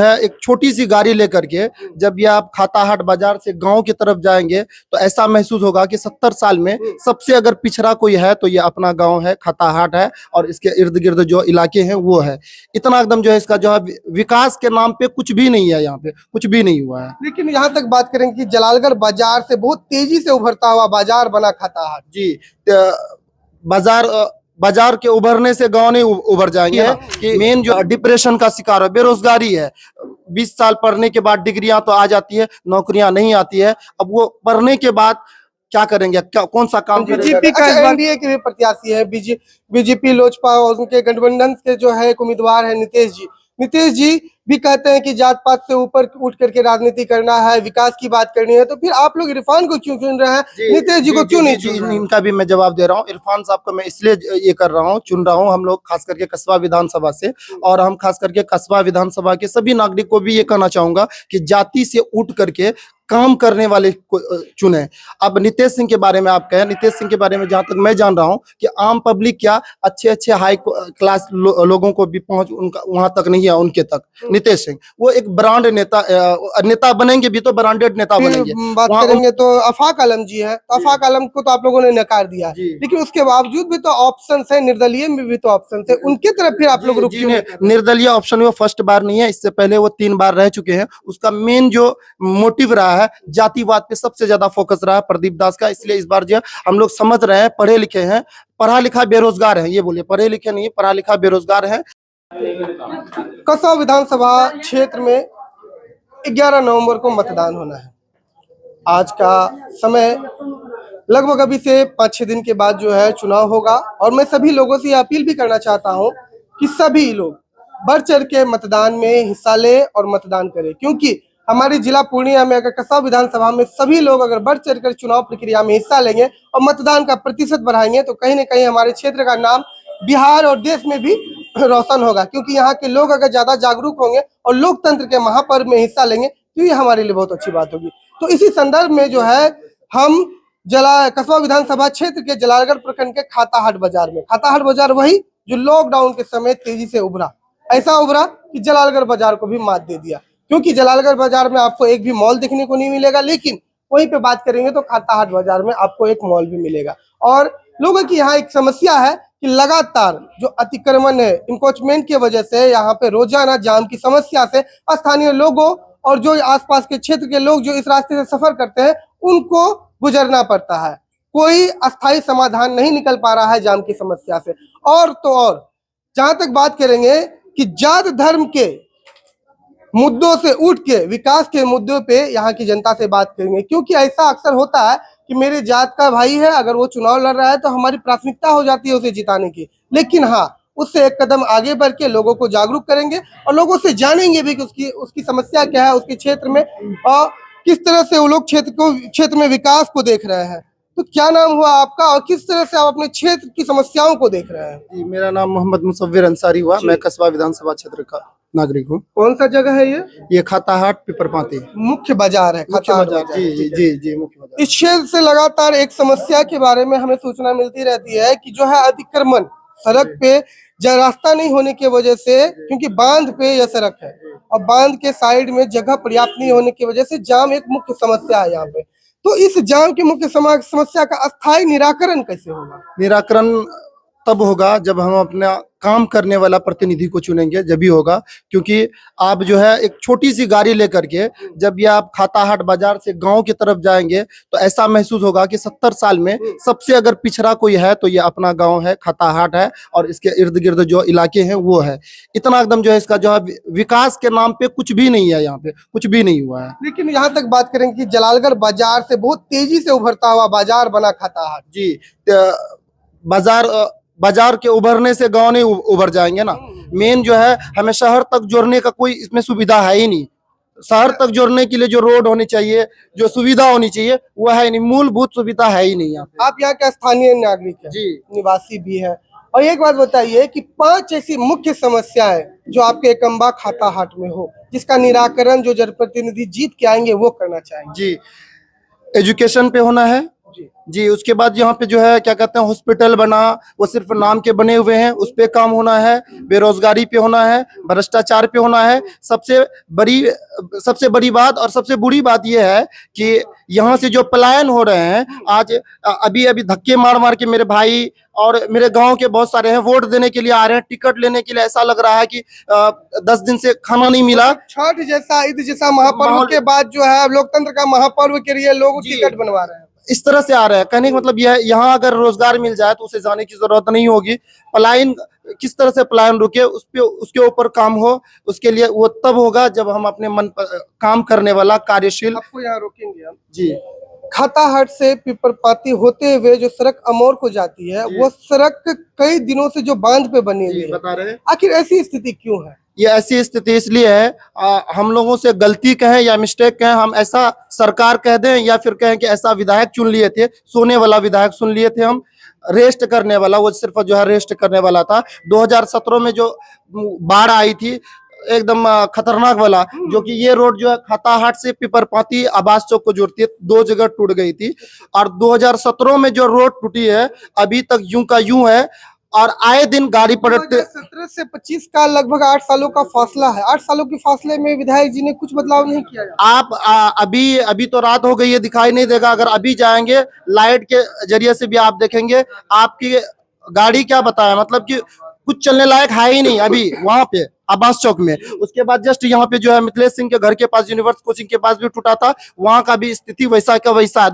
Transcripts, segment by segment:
है एक छोटी सी गाड़ी लेकर के जब ये आप खाताहाट बाजार से गांव की तरफ जाएंगे तो ऐसा महसूस होगा कि 70 साल में सबसे अगर पिछड़ा कोई है तो ये अपना गांव है, खाताहाट है। और इसके इर्द गिर्द जो इलाके हैं वो है। इतना एकदम जो है इसका जो है विकास के नाम पे कुछ भी नहीं है, यहाँ पे कुछ भी नहीं हुआ है। लेकिन यहाँ तक बात करें कि जलालगढ़ बाजार से बहुत तेजी से उभरता हुआ बाजार बना खाताहाट। जी, बाजार के उभरने से गांव नहीं उभर जाएंगे। कि मेन जो डिप्रेशन का शिकार है, बेरोजगारी है। 20 साल पढ़ने के बाद डिग्रियां तो आ जाती है, नौकरियां नहीं आती है। अब वो पढ़ने के बाद क्या करेंगे, क्या कौन सा काम करेंगे? बीजेपी का एनडीए के भी प्रत्याशी है, बीजेपी लोजपा और उनके गठबंधन के जो है एक उम्मीदवार है नीतीश जी भी कहते हैं कि जात पात से ऊपर उठ करके राजनीति करना है, विकास की बात करनी है। तो फिर आप लोग इरफान को क्यों चुन रहे हैं, नीतीश जी को क्यों नहीं चुन रहे हैं? इनका भी मैं जवाब दे रहा हूँ। इरफान साहब को मैं इसलिए ये कर रहा हूँ, चुन रहा हूँ, हम लोग खास करके कस्बा विधानसभा से। और हम खास करके कस्बा विधानसभा के सभी नागरिक को भी ये कहना चाहूंगा कि जाति से उठ करके काम करने वाले को चुने। अब नीतीश सिंह के बारे में आप कहें, नीतीश सिंह के बारे में जहां तक मैं जान रहा हूं कि आम पब्लिक क्या अच्छे हाई क्लास लोगों को भी पहुंच उनका वहां तक नहीं है, उनके तक। नीतीश सिंह वो एक ब्रांड नेता बनेंगे भी तो ब्रांडेड नेता बनेंगे। बात करेंगे तो आफाक आलम जी है, तो आफाक आलम को तो आप लोगों ने नकार दिया, लेकिन उसके बावजूद भी तो ऑप्शन है, निर्दलीय में भी तो ऑप्शन थे, उनके तरफ फिर आप लोग रुक क्यों नहीं? निर्दलीय ऑप्शन में वो फर्स्ट बार नहीं है, इससे पहले वो 3 बार रह चुके हैं। उसका मेन जो मोटिव रहा है, जातिवाद पे सबसे ज्यादा फोकस रहा है प्रदीप दास का। इसलिए इस बार जो हम लोग समझ रहे हैं, पढ़े लिखे हैं, पढ़ा लिखा बेरोजगार है, ये बोलिए, पढ़े लिखे नहीं, पढ़ा लिखा बेरोजगार है। कस्बा विधानसभा क्षेत्र में 11 नवंबर को मतदान होना है। आज का समय लगभग अभी से 5-6 दिन के बाद जो है चुनाव होगा। और मैं सभी लोगों से अपील भी करना चाहता हूं कि सभी लोग बढ़ चढ़ के मतदान में हिस्सा ले और मतदान करें, क्योंकि हमारी जिला पूर्णिया में अगर कस्बा विधानसभा में सभी लोग अगर बढ़ चढ़ कर चुनाव प्रक्रिया में हिस्सा लेंगे और मतदान का प्रतिशत बढ़ाएंगे तो कहीं न कहीं हमारे क्षेत्र का नाम बिहार और देश में भी रोशन होगा। क्योंकि यहाँ के लोग अगर ज्यादा जागरूक होंगे और लोकतंत्र के महापर्व में हिस्सा लेंगे तो ये हमारे लिए बहुत अच्छी बात होगी। तो इसी संदर्भ में जो है हम कस्बा विधानसभा क्षेत्र के जलालगढ़ प्रखंड के खाताहाट बाजार वही जो लॉकडाउन के समय तेजी से उभरा, ऐसा उभरा कि जलालगढ़ बाजार को भी मात दे दिया। क्योंकि जलालगढ़ बाजार में आपको एक भी मॉल देखने को नहीं मिलेगा, लेकिन वहीं पे बात करेंगे तो खाताहाट बाजार में आपको एक मॉल भी मिलेगा। और लोगों की यहाँ एक समस्या है कि लगातार जो अतिक्रमण है, इंक्रोचमेंट की वजह से यहाँ पे रोजाना जाम की समस्या से स्थानीय लोगों और जो आसपास के क्षेत्र के लोग जो इस रास्ते से सफर करते हैं उनको गुजरना पड़ता है। कोई अस्थायी समाधान नहीं निकल पा रहा है जाम की समस्या से। और तो और जहां तक बात करेंगे कि जात धर्म के मुद्दों से उठ के विकास के मुद्दों पे यहाँ की जनता से बात करेंगे, क्योंकि ऐसा अक्सर होता है कि मेरे जात का भाई है, अगर वो चुनाव लड़ रहा है तो हमारी प्राथमिकता हो जाती है उसे जिताने की। लेकिन हाँ, उससे एक कदम आगे बढ़ के लोगों को जागरूक करेंगे और लोगों से जानेंगे भी कि उसकी समस्या क्या है उसके क्षेत्र में और किस तरह से वो लोग क्षेत्र में विकास को देख रहे हैं। तो क्या नाम हुआ आपका और किस तरह से आप अपने क्षेत्र की समस्याओं को देख रहे हैं? जी, मेरा नाम मोहम्मद मुसव्विर अंसारी हुआ। मैं कस्बा विधानसभा क्षेत्र का नागरिक हूँ। कौन सा जगह है ये खाताहाट पिपरपाती मुख्य बाजार है, खाताहाट बाजार। जी मुख्य बाजार। इस क्षेत्र से लगातार एक समस्या के बारे में हमें सूचना मिलती रहती है कि जो है अतिक्रमण, सड़क पे रास्ता नहीं होने की वजह से, क्योंकि बांध पे यह सड़क है और बांध के साइड में जगह पर्याप्त नहीं होने की वजह से जाम एक मुख्य समस्या है यहाँ पे। तो इस जाम की मुख्य समस्या का अस्थायी निराकरण कैसे होगा? निराकरण तब होगा जब हम अपना काम करने वाला प्रतिनिधि को चुनेंगे, जब भी होगा। क्योंकि आप जो है एक छोटी सी गाड़ी लेकर के जब ये आप खाताहाट बाजार से गांव की तरफ जाएंगे तो ऐसा महसूस होगा कि 70 साल में सबसे अगर पिछड़ा कोई है तो ये अपना गांव है, खाताहाट है। और इसके इर्द गिर्द जो इलाके हैं वो है। इतना एकदम जो है इसका जो है विकास के नाम पे कुछ भी नहीं है, यहाँ पे कुछ भी नहीं हुआ है। लेकिन यहाँ तक बात करें कि जलालगढ़ बाजार से बहुत तेजी से उभरता हुआ बाजार बना खाताहाट। जी, बाजार के उभरने से गांव नहीं उभर जाएंगे ना। मेन जो है हमें शहर तक जोड़ने का कोई इसमें सुविधा है ही नहीं। शहर तक जोड़ने के लिए जो रोड होनी चाहिए, जो सुविधा होनी चाहिए, वो है नहीं, मूलभूत सुविधा है ही नहीं। आप यहाँ के स्थानीय नागरिक हैं, जी, निवासी भी है। और एक बात बताइए कि 5 ऐसी मुख्य समस्याएं जो आपके एकम्बा खाताहाट में हो, जिसका निराकरण जो जनप्रतिनिधि जीत के आएंगे वो करना चाहेंगे। जी, एजुकेशन पे होना है, जी, उसके बाद यहाँ पे जो है क्या कहते हैं हॉस्पिटल बना, वो सिर्फ नाम के बने हुए हैं, उस पे काम होना है, बेरोजगारी पे होना है, भ्रष्टाचार पे होना है। बड़ी सबसे बड़ी बात और सबसे बुरी बात ये है कि यहाँ से जो पलायन हो रहे हैं आज अभी अभी धक्के मार मार के मेरे भाई और मेरे गांव के बहुत सारे हैं वोट देने के लिए आ रहे हैं, टिकट लेने के लिए। ऐसा लग रहा है कि 10 दिन से खाना नहीं मिला। छठ जैसा, ईद जैसा महापर्व माहौल- के बाद जो है लोकतंत्र का महापर्व के लिए लोग जी। टिकट बनवा रहे हैं। इस तरह से आ रहा है। कहने का मतलब यह है, यहाँ अगर रोजगार मिल जाए तो उसे जाने की जरूरत नहीं होगी। पलायन किस तरह से पलायन रुके उस पे उसके ऊपर काम हो, उसके लिए वो तब होगा जब हम अपने मन पर काम करने वाला कार्यशील। आपको यहाँ रोकेंगे हम। जी खाताहाट से पीपरपाती होते हुए जो सड़क अमौर को जाती है, जी। वो सड़क कई दिनों से जो बांध पे बनी हुई है, बता रहे हैं आखिर ऐसी स्थिति क्यों है? ये ऐसी स्थिति इसलिए है हम लोगों से गलती कहें या मिस्टेक कहें, हम ऐसा सरकार कह दें या फिर कहें कि ऐसा विधायक चुन लिए थे, सोने वाला विधायक चुन लिए थे हम, रेस्ट करने वाला। वो सिर्फ जो है रेस्ट करने वाला था। 2017 में जो बाढ़ आई थी एकदम खतरनाक वाला, जो कि ये रोड जो है खाताहाट से पिपरपाती आवास चौक को जोड़ती है, 2 जगह टूट गई थी। और 2017 में जो रोड टूटी है अभी तक यूं का यूं है और आए दिन गाड़ी पलटते। 2017 से 25 का लगभग 8 सालों का फासला है। 8 सालों के फासले में विधायक जी ने कुछ बदलाव नहीं किया है। आप अभी तो रात हो गई है, दिखाई नहीं देगा। अगर अभी जाएंगे लाइट के जरिए से भी आप देखेंगे, आपकी गाड़ी क्या बताया, मतलब कि कुछ चलने लायक है ही नहीं अभी वहां पे आवास चौक में। उसके बाद जस्ट यहाँ पे जो है मिथिलेश सिंह के घर के पास यूनिवर्स कोचिंग के पास भी टूटा था, वहां का भी स्थिति वैसा का वैसा है।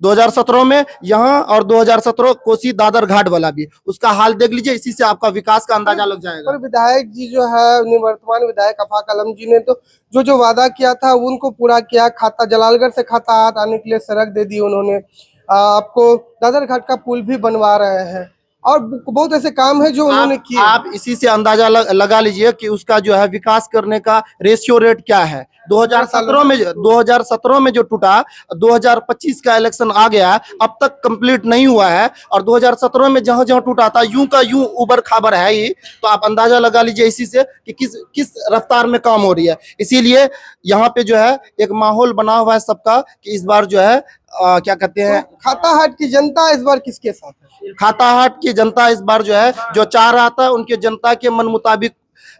2017 में यहाँ और 2017 कोसी दादर घाट वाला भी, उसका हाल देख लीजिए। इसी से आपका विकास का अंदाजा लग जाएगा। पर विधायक जी जो है निवर्तमान विधायक आफाक आलम जी ने तो जो वादा किया था उनको पूरा किया। खाता जलालगढ़ से खाताहाट आने के लिए सड़क दे दी उन्होंने। आपको दादर घाट का पुल भी बनवा रहे हैं और बहुत ऐसे काम है जो उन्होंने किए। आप इसी से अंदाजा लगा लीजिए कि उसका जो है विकास करने का रेशियो रेट क्या है। 2017 में जो टूटा, 2025 का इलेक्शन आ गया, अब तक कंप्लीट नहीं हुआ है। और 2017 में जहां जहां टूटा था यूं का यूं उबर खाबर है ही। तो आप अंदाजा लगा लीजिए इसी से कि किस रफ्तार में काम हो रही है। इसीलिए यहाँ पे जो है एक माहौल बना हुआ है सबका कि इस बार जो है क्या कहते हैं, तो खाताहाट की जनता इस बार किसके साथ है? खाताहाट की जनता इस बार जो है जो चाह रहा था उनके जनता के मन मुताबिक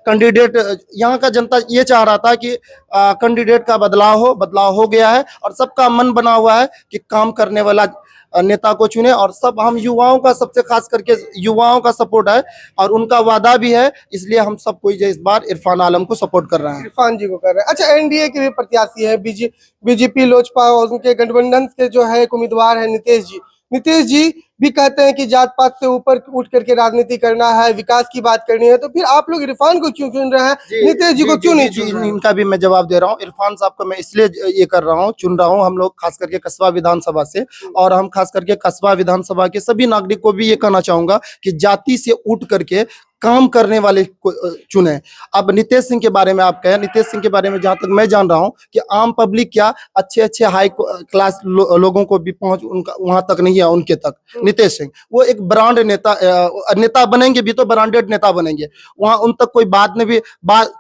कैंडिडेट, यहाँ का जनता ये चाह रहा था कि कैंडिडेट का बदलाव हो गया है और सबका मन बना हुआ है कि काम करने वाला नेता को चुने। और सब हम युवाओं का, सबसे खास करके युवाओं का सपोर्ट है और उनका वादा भी है। इसलिए हम सब कोई जो इस बार इरफान आलम को सपोर्ट कर रहे हैं। इरफान जी को कर रहे हैं। अच्छा, एनडीए के भी प्रत्याशी है, बीजेपी लोजपा और उनके गठबंधन के जो है एक उम्मीदवार है नीतीश जी भी कहते हैं कि जात पात से ऊपर उठ करके राजनीति करना है, विकास की बात करनी है। तो फिर आप लोग इरफान को क्यों चुन रहे हैं, नीतीश जी को क्यों नहीं चुन रहे हैं? इनका भी मैं जवाब दे रहा हूँ। इरफान साहब को मैं इसलिए ये कर रहा हूँ, चुन रहा हूँ, हम लोग खास करके कस्बा विधानसभा से, और हम खास करके कस्बा विधानसभा के सभी नागरिक को भी ये कहना चाहूंगा कि जाति से उठ करके काम करने वाले को चुने। अब नीतीश सिंह के बारे में आप कहें, नीतीश सिंह के बारे में जहां तक मैं जान रहा हूं कि आम पब्लिक क्या अच्छे हाई क्लास लोगों को भी पहुंच उनका वहां तक नहीं है, उनके तक। नीतीश सिंह वो एक ब्रांड नेता बनेंगे भी तो ब्रांडेड नेता बनेंगे। वहां उन तक कोई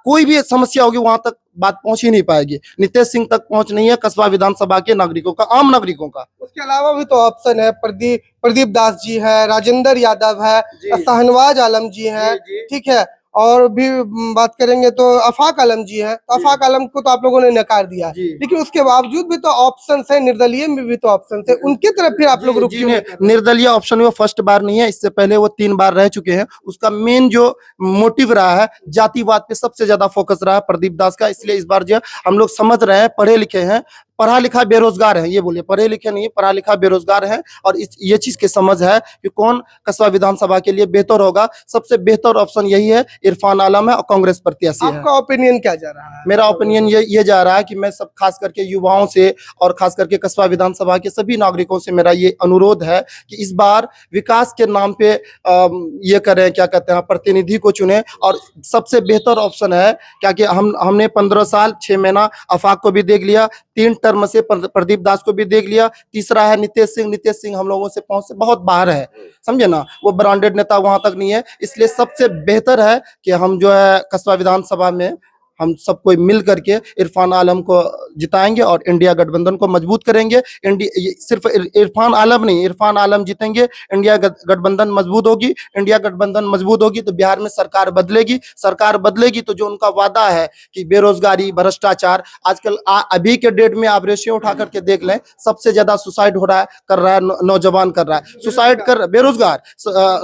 कोई भी समस्या होगी वहां तक बात पहुंच ही नहीं पाएगी। नीतीश सिंह तक पहुंच नहीं है कस्बा विधानसभा के नागरिकों का, आम नागरिकों का। उसके अलावा भी तो ऑप्शन है, प्रदीप दास जी है, राजेंद्र यादव है, शाहनवाज आलम जी है, ठीक है, और भी बात करेंगे तो आफाक आलम जी है। तो आफाक आलम को तो आप लोगों ने नकार दिया, लेकिन उसके बावजूद भी तो ऑप्शन है, निर्दलीय में भी तो ऑप्शन है, उनके तरफ फिर आप लोग रुक क्यों नहीं कर रहे? निर्दलीय ऑप्शन में वो फर्स्ट बार नहीं है, इससे पहले वो 3 बार रह चुके हैं। उसका मेन जो मोटिव रहा है जातिवाद पे सबसे ज्यादा फोकस रहा है प्रदीप दास का। इसलिए इस बार जो हम लोग समझ रहे हैं, पढ़े लिखे हैं, पढ़ा लिखा बेरोजगार है, ये बोलिए, पढ़े लिखे नहीं, पढ़ा लिखा बेरोजगार है। और ये चीज की समझ है कि कौन कस्बा विधानसभा के लिए बेहतर होगा। सबसे बेहतर ऑप्शन यही है, इरफान आलम है और कांग्रेस प्रत्याशी है। आपका ओपिनियन क्या जा रहा है? मेरा ओपिनियन ये जा रहा है कि मैं सब खास करके युवाओं से और खास करके कस्बा विधानसभा के सभी नागरिकों से मेरा ये अनुरोध है कि इस बार विकास के नाम पे ये करें, क्या कहते हैं, प्रतिनिधि को चुने। और सबसे बेहतर ऑप्शन है, क्या कि हमने 15 साल 6 महीना आफाक को भी देख लिया, 3 टर्म से प्रदीप दास को भी देख लिया, तीसरा है नीतीश सिंह हम लोगों से पहुंच से बहुत बाहर है, समझे ना, वो ब्रांडेड नेता वहां तक नहीं है। इसलिए सबसे बेहतर है कि हम जो है कस्बा विधानसभा में हम सबको मिल करके इरफान आलम को जिताएंगे और इंडिया गठबंधन को मजबूत करेंगे। सिर्फ इरफान आलम नहीं, इरफान आलम जीतेंगे, इंडिया गठबंधन मजबूत होगी। इंडिया गठबंधन मजबूत होगी तो बिहार में सरकार बदलेगी। सरकार बदलेगी तो जो उनका वादा है कि बेरोजगारी, भ्रष्टाचार, आजकल अभी के डेट में आप रेशियो उठा करके देख लें, सबसे ज्यादा सुसाइड हो रहा है, कर रहा है, नौजवान कर रहा है सुसाइड कर, बेरोजगार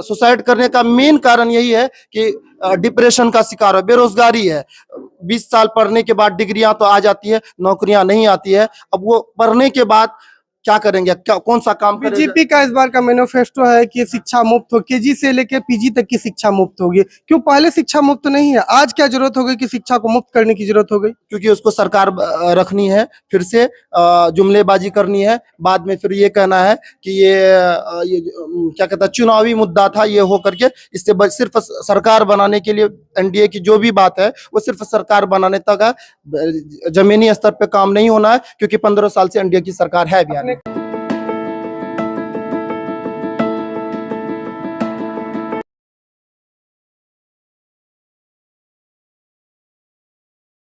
सुसाइड करने का मेन कारण यही है कि डिप्रेशन का शिकार है, बेरोजगारी है। 20 साल पढ़ने के बाद डिग्रियां तो आ जाती है, नौकरियां नहीं आती है। अब वो पढ़ने के बाद क्या करेंगे, क्या कौन सा काम करेंगे? बीजेपी का इस बार का मैनिफेस्टो है कि शिक्षा मुफ्त हो, केजी से लेकर पीजी तक की शिक्षा मुफ्त होगी। क्यों पहले शिक्षा मुफ्त नहीं है? आज क्या जरूरत हो गई कि शिक्षा को मुफ्त करने की जरूरत हो गई? क्योंकि उसको सरकार रखनी है, फिर से जुमलेबाजी करनी है, बाद में फिर ये कहना है कि ये क्या कहता है, चुनावी मुद्दा था ये हो करके। इससे सिर्फ सरकार बनाने के लिए एनडीए की जो भी बात है वो सिर्फ सरकार बनाने तक है, जमीनी स्तर पे काम नहीं होना है, क्योंकि 15 साल से एनडीए की सरकार है बिहार में।